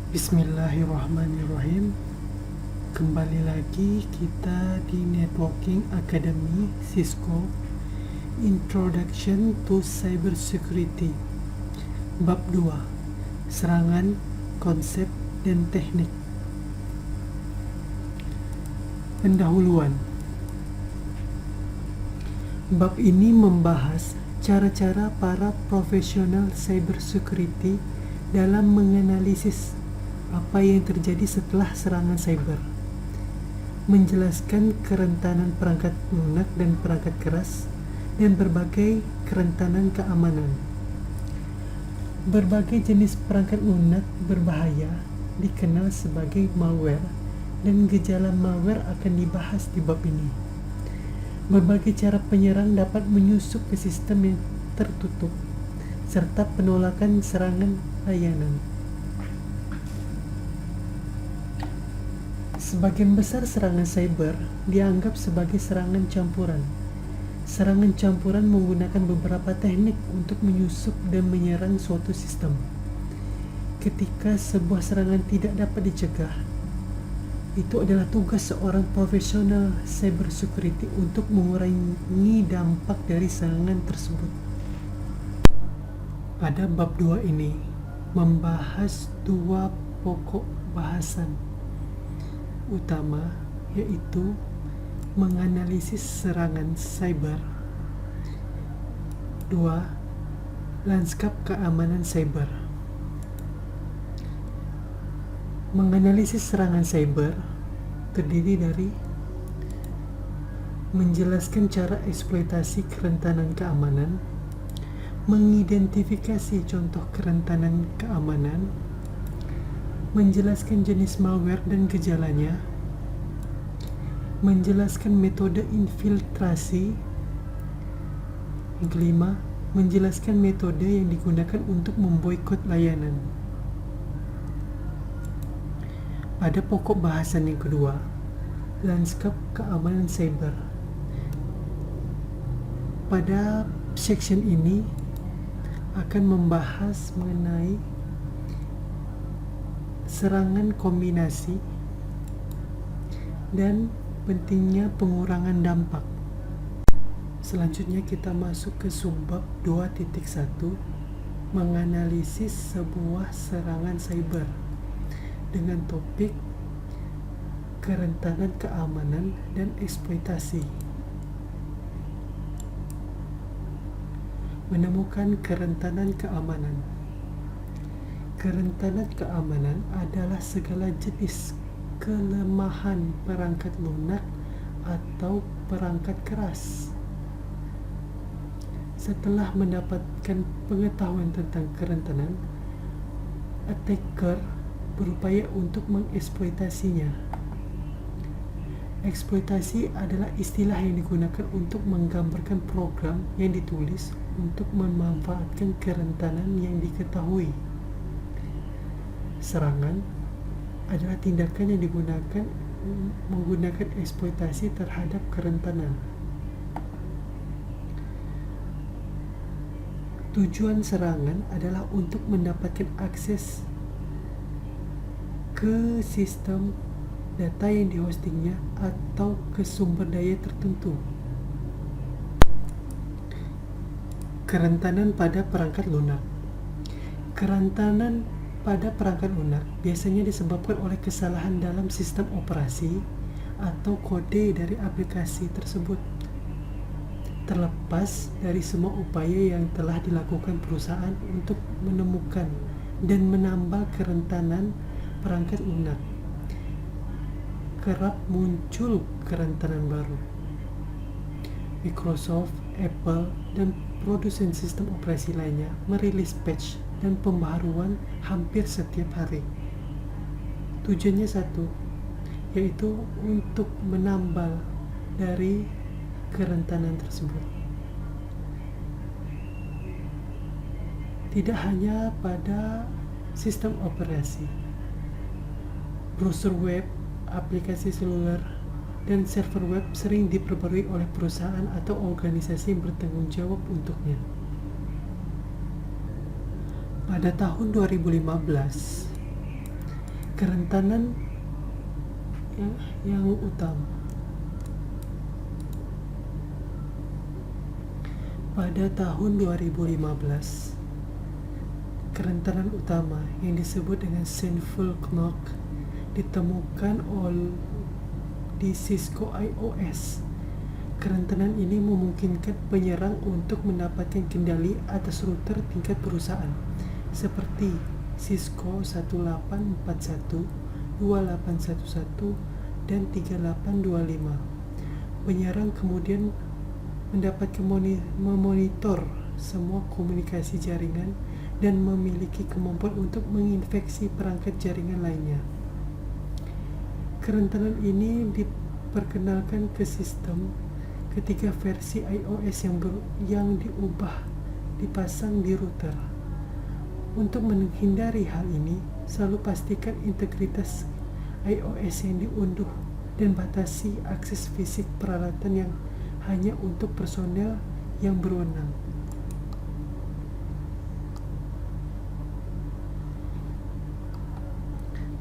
Bismillahirrahmanirrahim. Kembali lagi kita di Networking Academy Cisco Introduction to Cybersecurity Bab 2, Serangan, Konsep, dan Teknik. Pendahuluan. Bab ini membahas cara-cara para profesional cybersecurity dalam menganalisis apa yang terjadi setelah serangan cyber, menjelaskan kerentanan perangkat lunak dan perangkat keras, dan berbagai kerentanan keamanan. Berbagai jenis perangkat lunak berbahaya dikenal sebagai malware, dan gejala malware akan dibahas di bab ini. Berbagai cara penyerang dapat menyusup ke sistem yang tertutup, serta penolakan serangan layanan. Sebagian besar serangan cyber dianggap sebagai serangan campuran. Serangan campuran menggunakan beberapa teknik untuk menyusup dan menyerang suatu sistem. Ketika sebuah serangan tidak dapat dicegah, itu adalah tugas seorang profesional cybersecurity untuk mengurangi dampak dari serangan tersebut. Pada bab 2 ini membahas dua pokok bahasan utama, yaitu menganalisis serangan cyber. 2. Lanskap keamanan cyber. Menganalisis serangan cyber terdiri dari menjelaskan cara eksploitasi kerentanan keamanan, mengidentifikasi contoh kerentanan keamanan, menjelaskan jenis malware dan gejalanya, menjelaskan metode infiltrasi. Yang kelima, menjelaskan metode yang digunakan untuk memboikot layanan. Pada pokok bahasan yang kedua, lanskap keamanan cyber. Pada section ini akan membahas mengenai serangan kombinasi dan pentingnya pengurangan dampak. Selanjutnya kita masuk ke subbab 2.1, menganalisis sebuah serangan cyber dengan topik kerentanan keamanan dan eksploitasi. Menemukan kerentanan keamanan. Kerentanan keamanan adalah segala jenis kelemahan perangkat lunak atau perangkat keras. Setelah mendapatkan pengetahuan tentang kerentanan, attacker berupaya untuk mengeksploitasinya. Eksploitasi adalah istilah yang digunakan untuk menggambarkan program yang ditulis untuk memanfaatkan kerentanan yang diketahui. Serangan adalah tindakan yang digunakan menggunakan eksploitasi terhadap kerentanan. Tujuan serangan adalah untuk mendapatkan akses ke sistem data yang dihostingnya atau ke sumber daya tertentu. Kerentanan pada perangkat lunak. Kerentanan pada perangkat lunak biasanya disebabkan oleh kesalahan dalam sistem operasi atau kode dari aplikasi tersebut. Terlepas dari semua upaya yang telah dilakukan perusahaan untuk menemukan dan menambal kerentanan perangkat lunak, kerap muncul kerentanan baru. Microsoft, Apple, dan produsen sistem operasi lainnya merilis patch dan pembaharuan hampir setiap hari. Tujuannya satu, yaitu untuk menambal dari kerentanan tersebut. Tidak hanya pada sistem operasi, browser web, aplikasi seluler, dan server web sering diperbarui oleh perusahaan atau organisasi yang bertanggung jawab untuknya. Pada tahun 2015, Kerentanan yang utama. Pada tahun 2015, kerentanan utama yang disebut dengan sinful knock ditemukan di Cisco IOS. Kerentanan ini memungkinkan penyerang untuk mendapatkan kendali atas router tingkat perusahaan seperti Cisco 1841, 2811, dan 3825. Penyerang kemudian mendapatkan memonitor semua komunikasi jaringan dan memiliki kemampuan untuk menginfeksi perangkat jaringan lainnya. Kerentanan ini diperkenalkan ke sistem ketika versi iOS yang diubah dipasang di router. Untuk menghindari hal ini, selalu pastikan integritas iOS yang diunduh dan batasi akses fisik peralatan yang hanya untuk personel yang berwenang.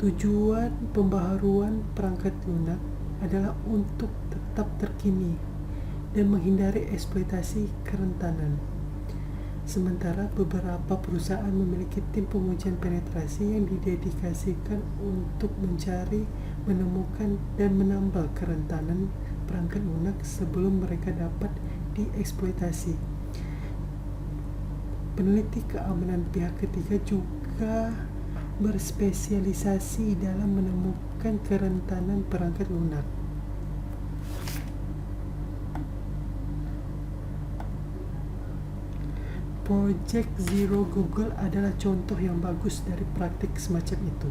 Tujuan pembaharuan perangkat lunak adalah untuk tetap terkini dan menghindari eksploitasi kerentanan. Sementara beberapa perusahaan memiliki tim pengujian penetrasi yang didedikasikan untuk mencari, menemukan, dan menambal kerentanan perangkat lunak sebelum mereka dapat dieksploitasi. Peneliti keamanan pihak ketiga juga berspesialisasi dalam menemukan kerentanan perangkat lunak. Project Zero Google adalah contoh yang bagus dari praktik semacam itu.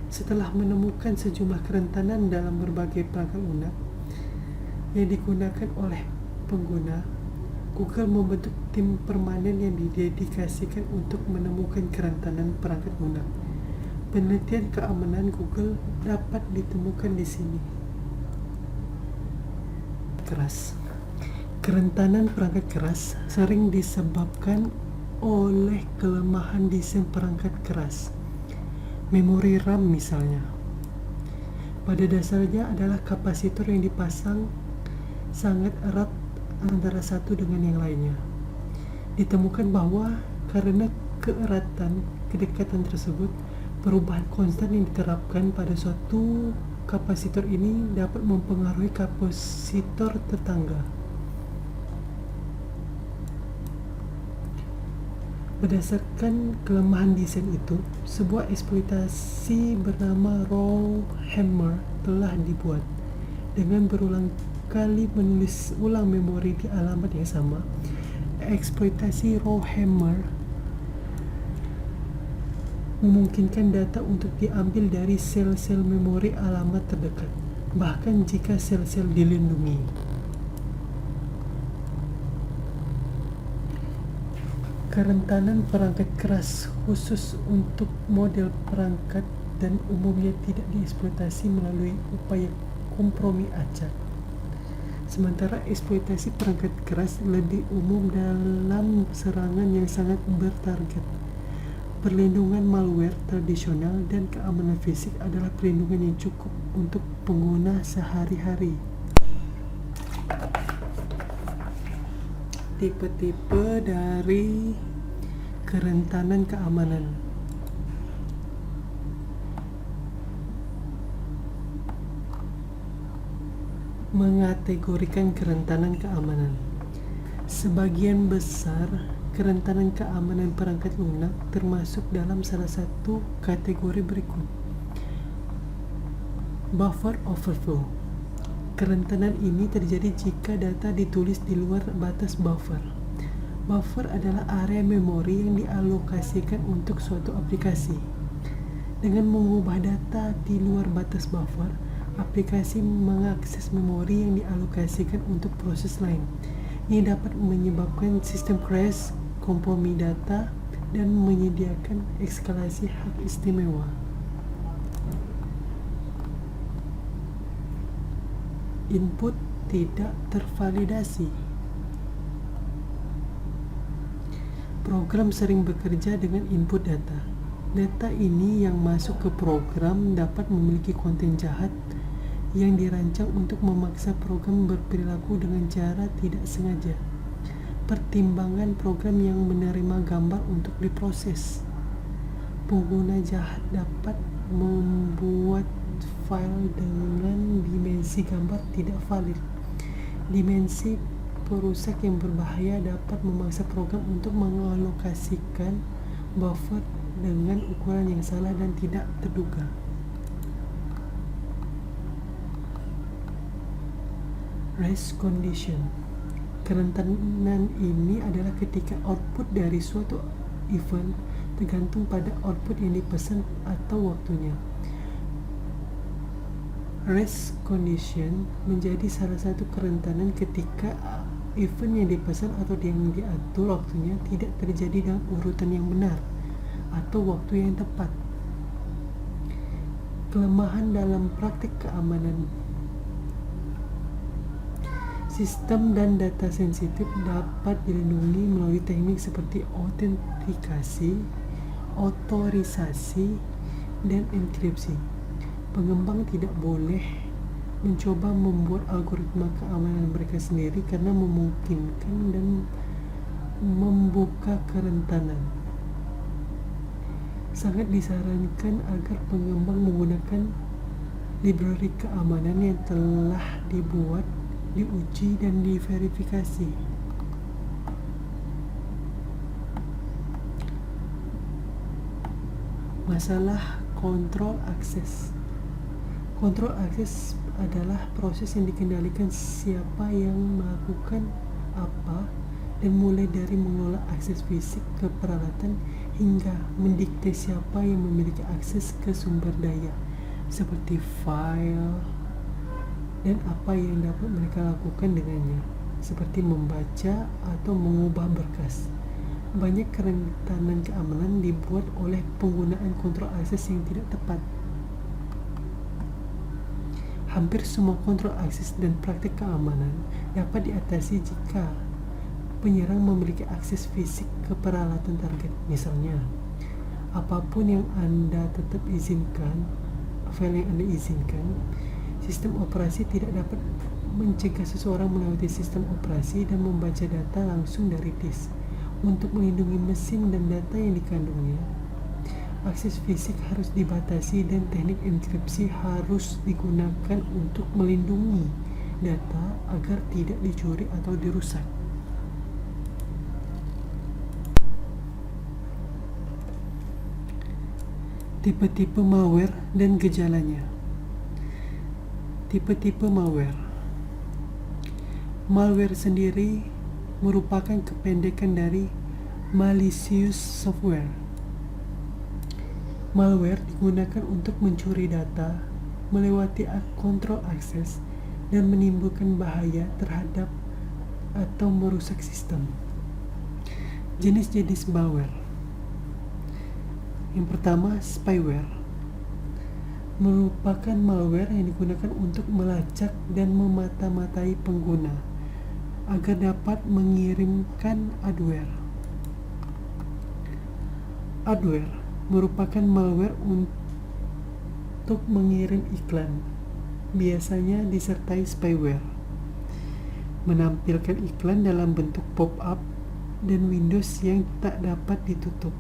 Setelah menemukan sejumlah kerentanan dalam berbagai perangkat lunak yang digunakan oleh pengguna, Google membentuk tim permanen yang didedikasikan untuk menemukan kerentanan perangkat lunak. Penelitian keamanan Google dapat ditemukan di sini. Keras. Kerentanan perangkat keras sering disebabkan oleh kelemahan desain perangkat keras. Memori RAM misalnya, pada dasarnya adalah kapasitor yang dipasang sangat erat antara satu dengan yang lainnya. Ditemukan bahwa karena kedekatan tersebut, perubahan konstan yang diterapkan pada suatu kapasitor ini dapat mempengaruhi kapasitor tetangga. Berdasarkan kelemahan desain itu, sebuah eksploitasi bernama Rowhammer telah dibuat. Dengan berulang kali menulis ulang memori di alamat yang sama, eksploitasi Rowhammer memungkinkan data untuk diambil dari sel-sel memori alamat terdekat, bahkan jika sel-sel dilindungi. Kerentanan perangkat keras khusus untuk model perangkat dan umumnya tidak dieksploitasi melalui upaya kompromi acak. Sementara eksploitasi perangkat keras lebih umum dalam serangan yang sangat bertarget. Perlindungan malware tradisional dan keamanan fisik adalah perlindungan yang cukup untuk pengguna sehari-hari. Tipe-tipe dari kerentanan keamanan. Mengategorikan kerentanan keamanan. Sebagian besar kerentanan keamanan perangkat lunak termasuk dalam salah satu kategori berikut. Buffer overflow. Kerentanan ini terjadi jika data ditulis di luar batas buffer. Buffer adalah area memori yang dialokasikan untuk suatu aplikasi. Dengan mengubah data di luar batas buffer, aplikasi mengakses memori yang dialokasikan untuk proses lain. Ini dapat menyebabkan sistem crash, kompromi data, dan menyediakan eskalasi hak istimewa. Input tidak tervalidasi. Program sering bekerja dengan input data. Data ini yang masuk ke program dapat memiliki konten jahat yang dirancang untuk memaksa program berperilaku dengan cara tidak sengaja. Pertimbangan program yang menerima gambar untuk diproses. Pengguna jahat dapat membuat file dengan dimensi gambar tidak valid. Dimensi perusak yang berbahaya dapat memaksa program untuk mengalokasikan buffer dengan ukuran yang salah dan tidak terduga. Race condition. Kerentanan ini adalah ketika output dari suatu event tergantung pada output yang dipesan atau waktunya. Race condition menjadi salah satu kerentanan ketika event yang dipesan atau yang diatur waktunya tidak terjadi dalam urutan yang benar atau waktu yang tepat. Kelemahan dalam praktik keamanan. Sistem dan data sensitif dapat dilindungi melalui teknik seperti autentikasi, otorisasi, dan enkripsi. Pengembang tidak boleh mencoba membuat algoritma keamanan mereka sendiri karena memungkinkan dan membuka kerentanan. Sangat disarankan agar pengembang menggunakan library keamanan yang telah dibuat, diuji, dan diverifikasi. Masalah kontrol akses. Kontrol akses adalah proses yang dikendalikan siapa yang melakukan apa, dan mulai dari mengelola akses fisik ke peralatan hingga mendikte siapa yang memiliki akses ke sumber daya seperti file dan apa yang dapat mereka lakukan dengannya, seperti membaca atau mengubah berkas. Banyak kerentanan keamanan dibuat oleh penggunaan kontrol akses yang tidak tepat. Hampir semua kontrol akses dan praktik keamanan dapat diatasi jika penyerang memiliki akses fisik ke peralatan target. Misalnya, apapun yang Anda tetap izinkan, file yang Anda izinkan, sistem operasi tidak dapat mencegah seseorang melewati sistem operasi dan membaca data langsung dari disk. Untuk melindungi mesin dan data yang dikandungnya, akses fisik harus dibatasi dan teknik enkripsi harus digunakan untuk melindungi data agar tidak dicuri atau dirusak. Tipe-tipe malware dan gejalanya. Tipe-tipe malware. Malware sendiri merupakan kependekan dari malicious software. Malware digunakan untuk mencuri data, melewati kontrol akses, dan menimbulkan bahaya terhadap atau merusak sistem. Jenis-jenis malware. Yang pertama, spyware. Merupakan malware yang digunakan untuk melacak dan memata-matai pengguna agar dapat mengirimkan adware. Adware merupakan malware untuk mengirim iklan, biasanya disertai spyware. Menampilkan iklan dalam bentuk pop-up dan Windows yang tak dapat ditutup.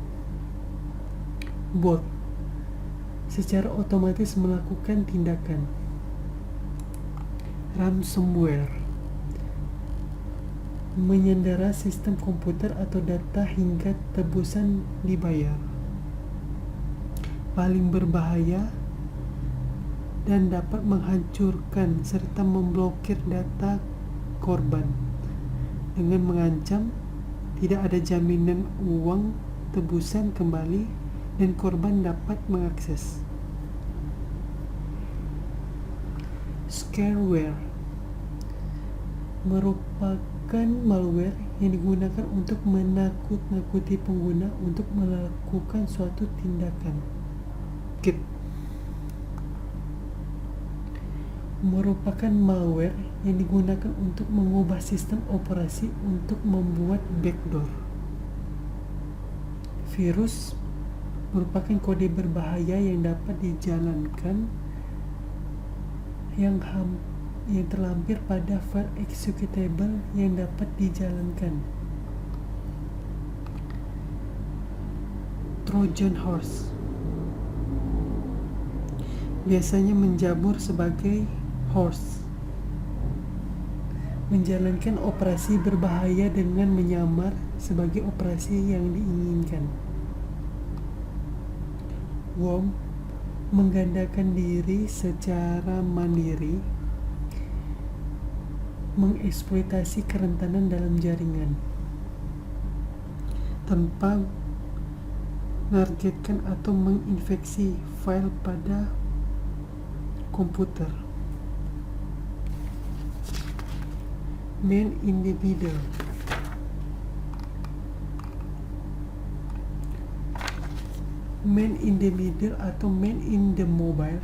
Bot secara otomatis melakukan tindakan. Ransomware menyandera sistem komputer atau data hingga tebusan dibayar. Paling berbahaya dan dapat menghancurkan serta memblokir data korban dengan mengancam tidak ada jaminan uang tebusan kembali dan korban dapat mengakses. Scareware merupakan malware yang digunakan untuk menakut-nakuti pengguna untuk melakukan suatu tindakan. Git merupakan malware yang digunakan untuk mengubah sistem operasi untuk membuat backdoor. Virus merupakan kode berbahaya yang dapat dijalankan yang terlampir pada file executable yang dapat dijalankan. Trojan horse biasanya menjamur sebagai horse, menjalankan operasi berbahaya dengan menyamar sebagai operasi yang diinginkan. Worm menggandakan diri secara mandiri, mengeksploitasi kerentanan dalam jaringan tanpa menargetkan atau menginfeksi file pada komputer. Man in the middle atau man in the mobile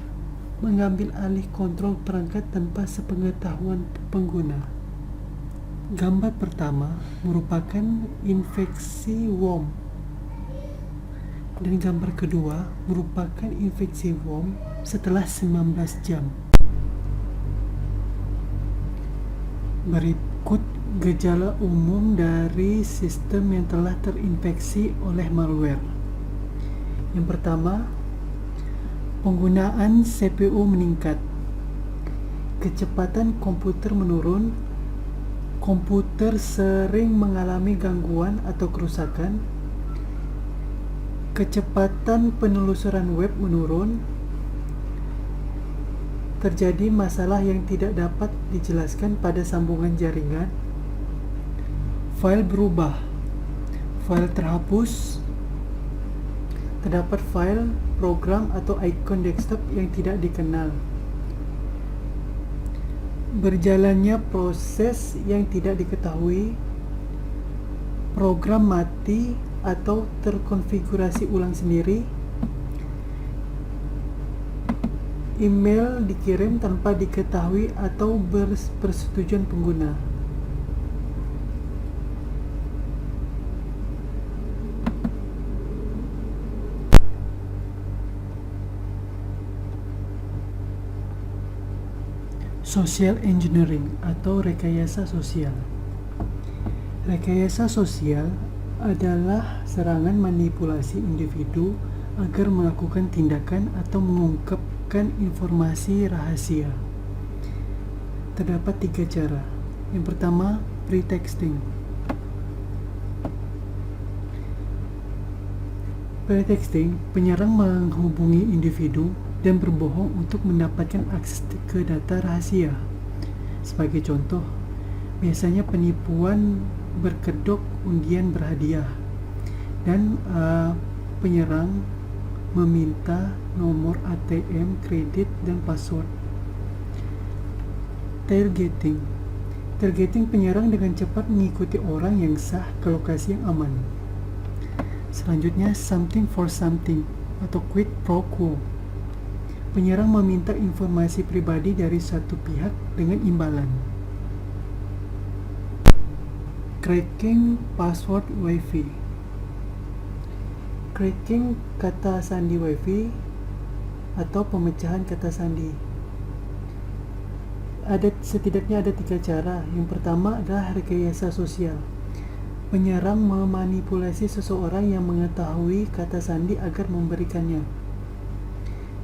mengambil alih kontrol perangkat tanpa sepengetahuan pengguna. Gambar pertama merupakan infeksi worm dan gambar kedua merupakan infeksi worm setelah 19 jam. Berikut gejala umum dari sistem yang telah terinfeksi oleh malware. Yang pertama, penggunaan CPU meningkat, kecepatan komputer menurun, komputer sering mengalami gangguan atau kerusakan, kecepatan penelusuran web menurun, terjadi masalah yang tidak dapat dijelaskan pada sambungan jaringan, file berubah, file terhapus, terdapat file, program, atau ikon desktop yang tidak dikenal, berjalannya proses yang tidak diketahui, program mati atau terkonfigurasi ulang sendiri, email dikirim tanpa diketahui atau persetujuan pengguna. Social engineering atau rekayasa sosial. Rekayasa sosial adalah serangan manipulasi individu agar melakukan tindakan atau mengungkapkan informasi rahasia. Terdapat 3 cara. Yang pertama, pretexting. Pretexting, penyerang menghubungi individu dan berbohong untuk mendapatkan akses ke data rahasia. Sebagai contoh, biasanya penipuan berkedok undian berhadiah dan penyerang meminta nomor ATM, kredit, dan password. Targeting. Targeting, penyerang dengan cepat mengikuti orang yang sah ke lokasi yang aman. Selanjutnya, something for something atau quid pro quo. Penyerang meminta informasi pribadi dari satu pihak dengan imbalan. Cracking password Wi-Fi. Cracking kata sandi Wi-Fi atau pemecahan kata sandi. Setidaknya ada 3 cara. Yang pertama adalah rekayasa sosial. Penyerang memanipulasi seseorang yang mengetahui kata sandi agar memberikannya.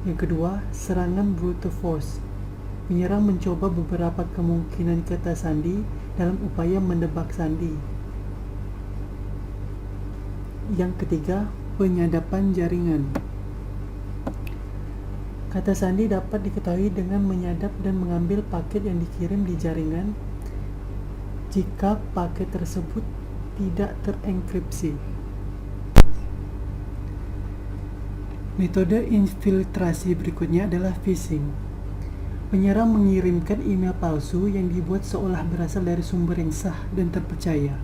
Yang kedua, serangan brute force. Penyerang mencoba beberapa kemungkinan kata sandi dalam upaya mendebak sandi. Yang ketiga, penyadapan jaringan. Kata sandi dapat diketahui dengan menyadap dan mengambil paket yang dikirim di jaringan jika paket tersebut tidak terenkripsi. Metode infiltrasi berikutnya adalah phishing. Penyerang mengirimkan email palsu yang dibuat seolah berasal dari sumber yang sah dan terpercaya,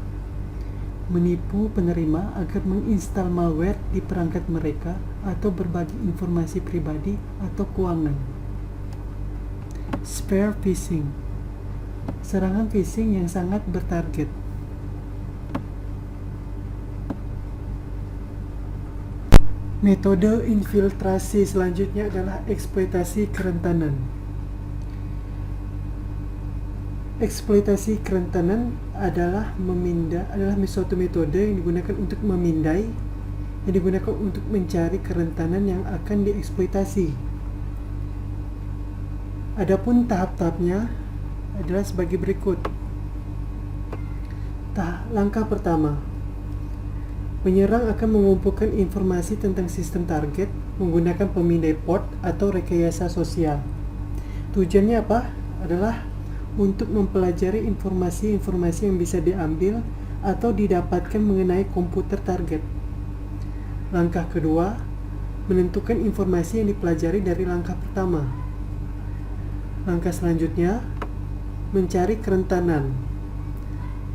menipu penerima agar menginstal malware di perangkat mereka atau berbagi informasi pribadi atau keuangan. Spear phishing. Serangan phishing yang sangat bertarget. Metode infiltrasi selanjutnya adalah eksploitasi kerentanan. Eksploitasi kerentanan adalah suatu metode yang digunakan untuk memindai, yang digunakan untuk mencari kerentanan yang akan dieksploitasi. Adapun tahap-tahapnya adalah sebagai berikut. Langkah pertama, penyerang akan mengumpulkan informasi tentang sistem target menggunakan pemindai port atau rekayasa sosial. Tujuannya apa? Adalah untuk mempelajari informasi-informasi yang bisa diambil atau didapatkan mengenai komputer target. Langkah kedua, menentukan informasi yang dipelajari dari langkah pertama. Langkah selanjutnya, mencari kerentanan.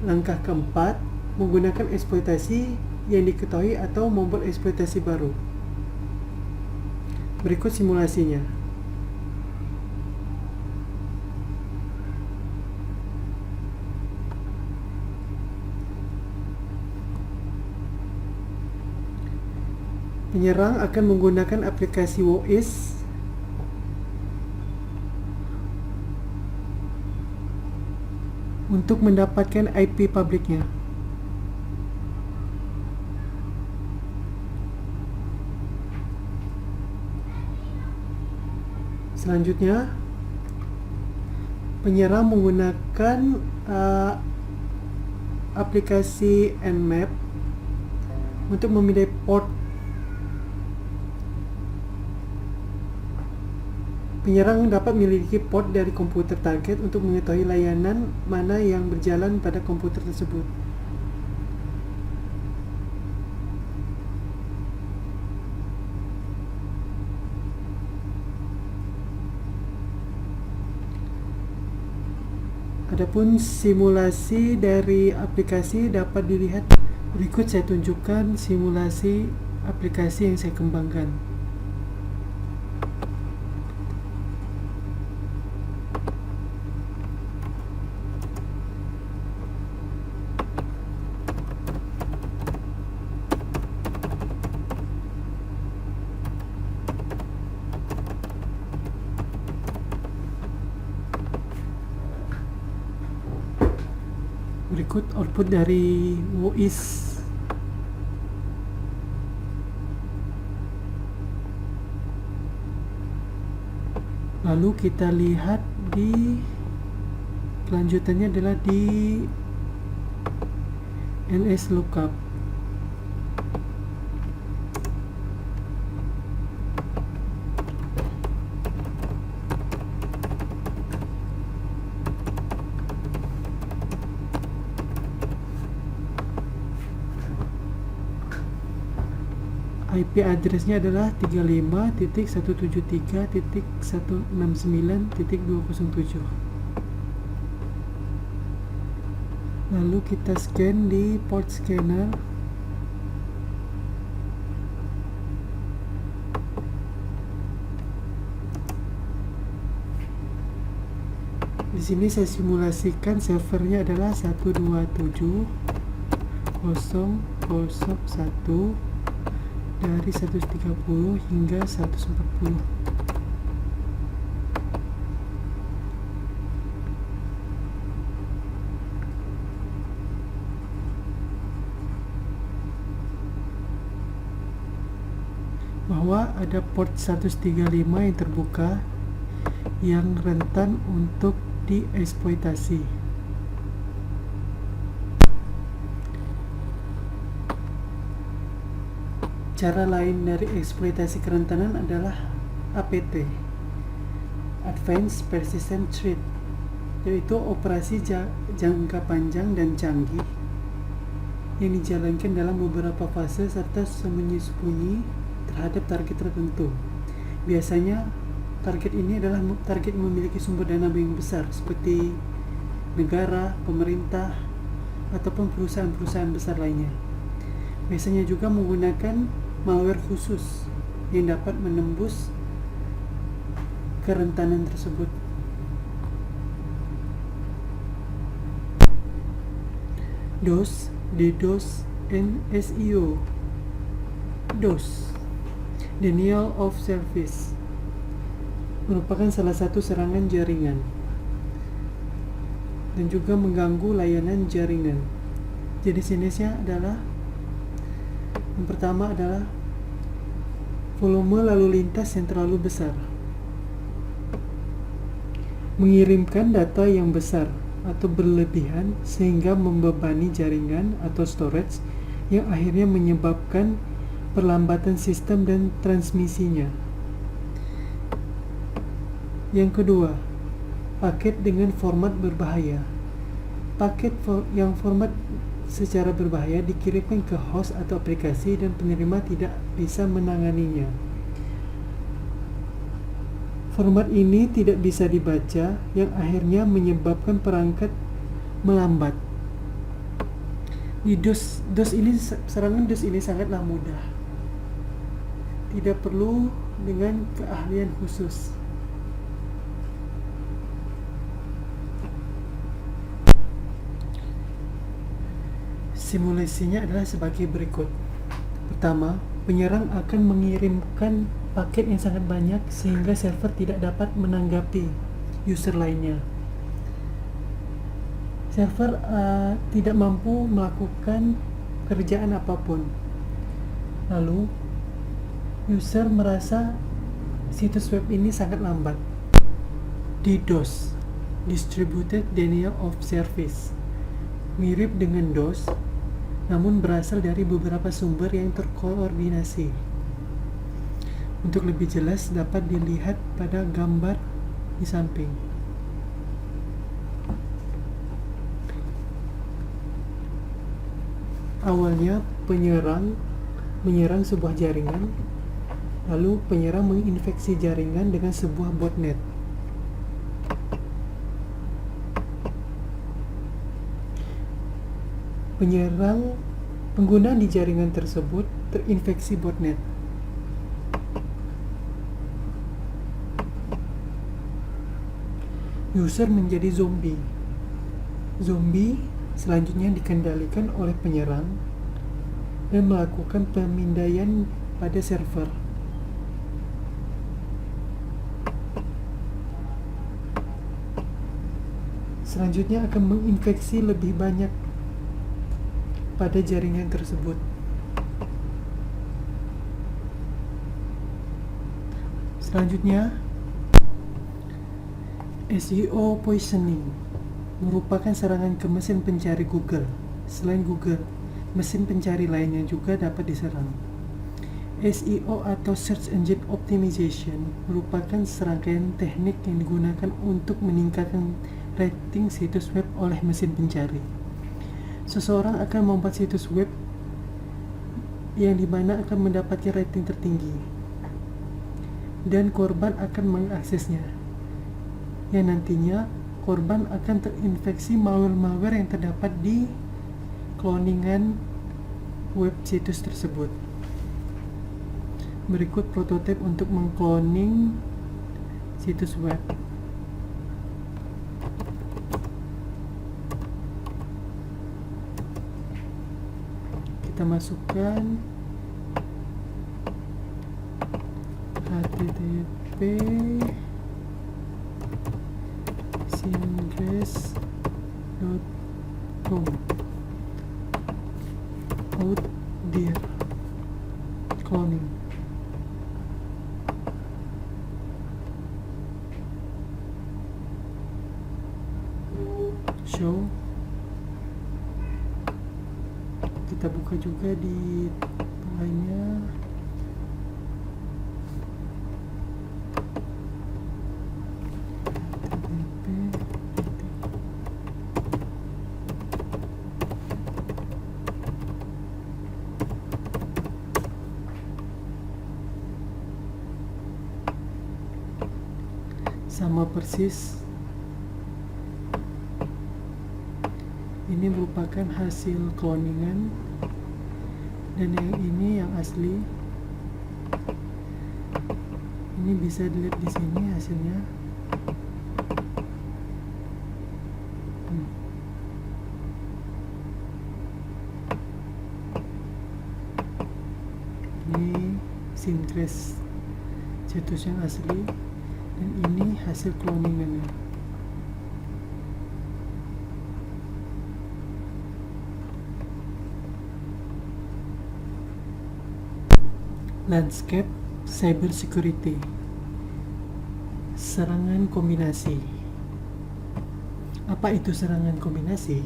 Langkah keempat, menggunakan eksploitasi yang diketahui atau membuat eksploitasi baru. Berikut simulasinya. Penyerang akan menggunakan aplikasi WOIS untuk mendapatkan IP publiknya. Selanjutnya, penyerang menggunakan aplikasi Nmap untuk memindai port. Penyerang dapat memiliki port dari komputer target untuk mengetahui layanan mana yang berjalan pada komputer tersebut. Adapun simulasi dari aplikasi dapat dilihat berikut. Saya tunjukkan simulasi aplikasi yang saya kembangkan. Berikut output dari WOIS. Lalu kita lihat di kelanjutannya adalah di ls lookup. IP address-nya adalah 35.173.169.207. Lalu kita scan di port scanner. Di sini saya simulasikan servernya adalah 127.0.0.1 dari 130 hingga 140. Bahwa ada port 135 yang terbuka yang rentan untuk dieksploitasi. Cara lain dari eksploitasi kerentanan adalah APT, Advanced Persistent Threat, yaitu operasi jangka panjang dan canggih yang dijalankan dalam beberapa fase serta sembunyi-sembunyi terhadap target tertentu. Biasanya target ini adalah target yang memiliki sumber dana yang besar seperti negara, pemerintah, ataupun perusahaan-perusahaan besar lainnya. Biasanya juga menggunakan malware khusus yang dapat menembus kerentanan tersebut. DOS, DDoS, and SEO. DOS Denial of service merupakan salah satu serangan jaringan dan juga mengganggu layanan jaringan. Jenis-jenisnya adalah, yang pertama adalah volume lalu lintas yang terlalu besar, mengirimkan data yang besar atau berlebihan sehingga membebani jaringan atau storage yang akhirnya menyebabkan perlambatan sistem dan transmisinya. Yang kedua, paket dengan format berbahaya. Paket yang format secara berbahaya dikirimkan ke host atau aplikasi dan penerima tidak bisa menanganinya. Format ini tidak bisa dibaca, yang akhirnya menyebabkan perangkat melambat. Di serangan DOS ini sangatlah mudah. Tidak perlu dengan keahlian khusus. Simulasinya adalah sebagai berikut. Pertama, penyerang akan mengirimkan paket yang sangat banyak sehingga server tidak dapat menanggapi user lainnya. Server tidak mampu melakukan pekerjaan apapun. Lalu, user merasa situs web ini sangat lambat. DDoS, Distributed Denial of Service, mirip dengan DOS, namun berasal dari beberapa sumber yang terkoordinasi. Untuk lebih jelas dapat dilihat pada gambar di samping. Awalnya penyerang menyerang sebuah jaringan, lalu penyerang menginfeksi jaringan dengan sebuah botnet. Pengguna di jaringan tersebut terinfeksi botnet. User menjadi zombie. Zombie selanjutnya dikendalikan oleh penyerang dan melakukan pemindaian pada server. Selanjutnya akan menginfeksi lebih banyak pada jaringan tersebut. Selanjutnya, SEO poisoning merupakan serangan ke mesin pencari Google. Selain Google, mesin pencari lainnya juga dapat diserang. SEO atau Search Engine Optimization merupakan serangkaian teknik yang digunakan untuk meningkatkan rating situs web oleh mesin pencari. Seseorang akan membuat situs web yang dimana akan mendapatkan rating tertinggi, dan korban akan mengaksesnya, yang nantinya korban akan terinfeksi malware-malware yang terdapat di cloningan web situs tersebut. Berikut prototipe untuk mengcloning situs web. Kita masukkan http singress.com dir cloning. Show. Kita buka juga di lainnya. Sama persis. Ini merupakan hasil cloningan, dan yang ini yang asli. Ini bisa dilihat di sini hasilnya. Ini SIM trace situs yang asli, dan ini hasil cloningannya. Landscape cyber security. Serangan kombinasi. Apa itu serangan kombinasi?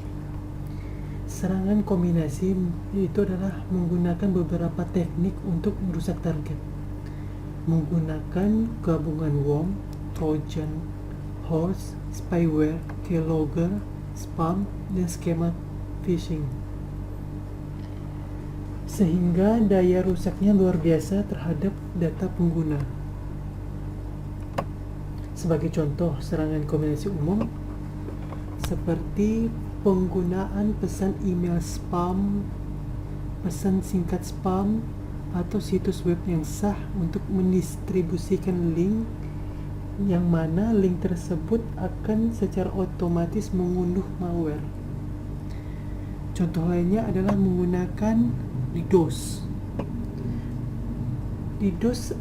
Serangan kombinasi itu adalah menggunakan beberapa teknik untuk merusak target. Menggunakan gabungan worm, trojan, horse, spyware, keylogger, spam, dan skema phishing. Sehingga daya rusaknya luar biasa terhadap data pengguna. Sebagai contoh serangan kombinasi umum seperti penggunaan pesan email spam, pesan singkat spam, atau situs web yang sah untuk mendistribusikan link yang mana link tersebut akan secara otomatis mengunduh malware. Contoh lainnya adalah menggunakan DDoS. DDoS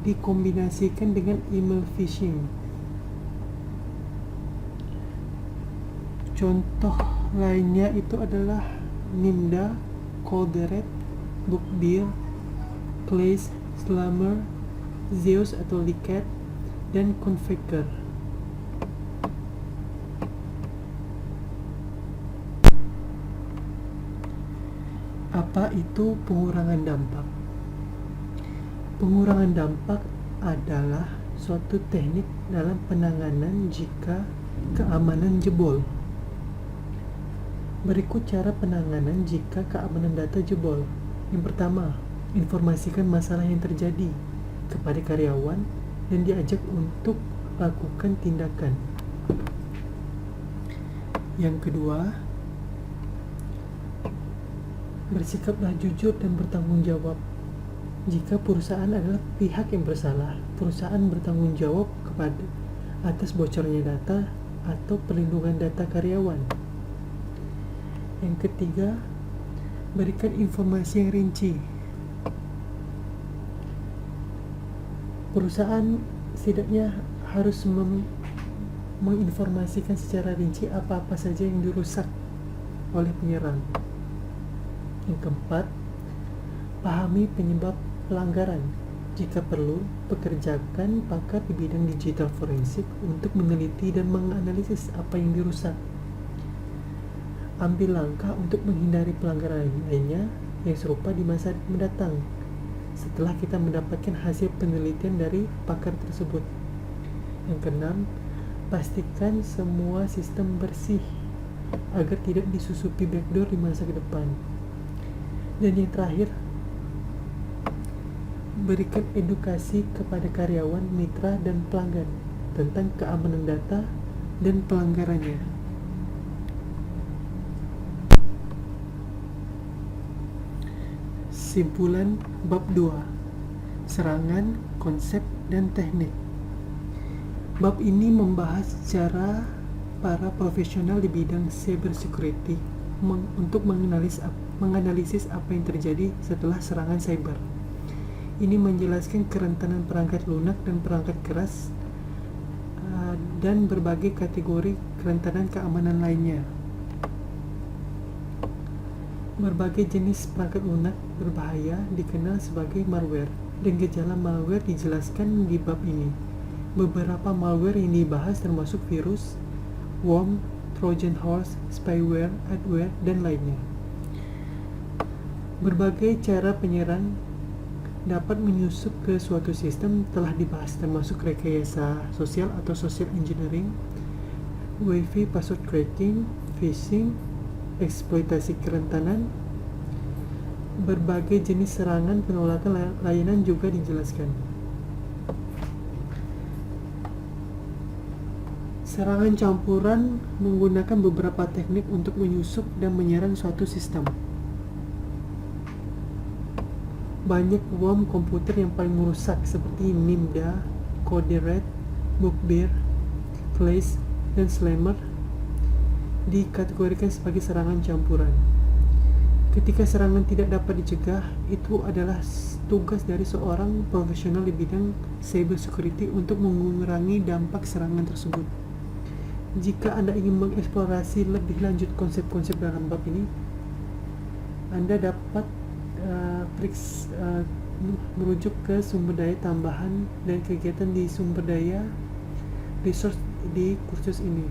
dikombinasikan dengan email phishing. Contoh lainnya itu adalah Nimda, Colderet, Bookbear, Clays, Slammer, Zeus atau Licat, dan Confaker. Apa itu pengurangan dampak? Pengurangan dampak adalah suatu teknik dalam penanganan jika keamanan jebol. Berikut cara penanganan jika keamanan data jebol. Yang pertama, informasikan masalah yang terjadi kepada karyawan dan diajak untuk lakukan tindakan. Yang kedua, bersikaplah jujur dan bertanggung jawab. Jika perusahaan adalah pihak yang bersalah, perusahaan bertanggung jawab kepada atas bocornya data atau perlindungan data karyawan. Yang ketiga, berikan informasi yang rinci. Perusahaan setidaknya harus menginformasikan secara rinci apa-apa saja yang dirusak oleh penyerang. Yang keempat, pahami penyebab pelanggaran. Jika perlu, pekerjakan pakar di bidang digital forensik untuk meneliti dan menganalisis apa yang dirusak. Ambil langkah untuk menghindari pelanggaran lainnya yang serupa di masa mendatang setelah kita mendapatkan hasil penelitian dari pakar tersebut. Yang keenam, pastikan semua sistem bersih agar tidak disusupi backdoor di masa ke depan. Dan yang terakhir, berikan edukasi kepada karyawan, mitra, dan pelanggan tentang keamanan data dan pelanggarannya. Simpulan bab 2, serangan, konsep, dan teknik. Bab ini membahas cara para profesional di bidang cyber security untuk menganalisis apa yang terjadi setelah serangan cyber. Ini menjelaskan kerentanan perangkat lunak dan perangkat keras dan berbagai kategori kerentanan keamanan lainnya. Berbagai jenis perangkat lunak berbahaya dikenal sebagai malware, dan gejala malware dijelaskan di bab ini. Beberapa malware yang dibahas termasuk virus, worm, trojan horse, spyware, adware, dan lainnya. Berbagai cara penyerang dapat menyusup ke suatu sistem telah dibahas, termasuk rekayasa sosial atau social engineering, Wi-Fi password cracking, phishing, eksploitasi kerentanan. Berbagai jenis serangan penolakan layanan juga dijelaskan. Serangan campuran menggunakan beberapa teknik untuk menyusup dan menyerang suatu sistem. Banyak worm komputer yang paling merusak seperti Nimda, Colderet, Bookbear, Clays, dan Slammer dikategorikan sebagai serangan campuran. Ketika serangan tidak dapat dicegah, itu adalah tugas dari seorang profesional di bidang cyber security untuk mengurangi dampak serangan tersebut. Jika Anda ingin mengeksplorasi lebih lanjut konsep-konsep dalam bab ini, Anda dapat merujuk ke sumber daya tambahan dan kegiatan di sumber daya resource di kursus ini.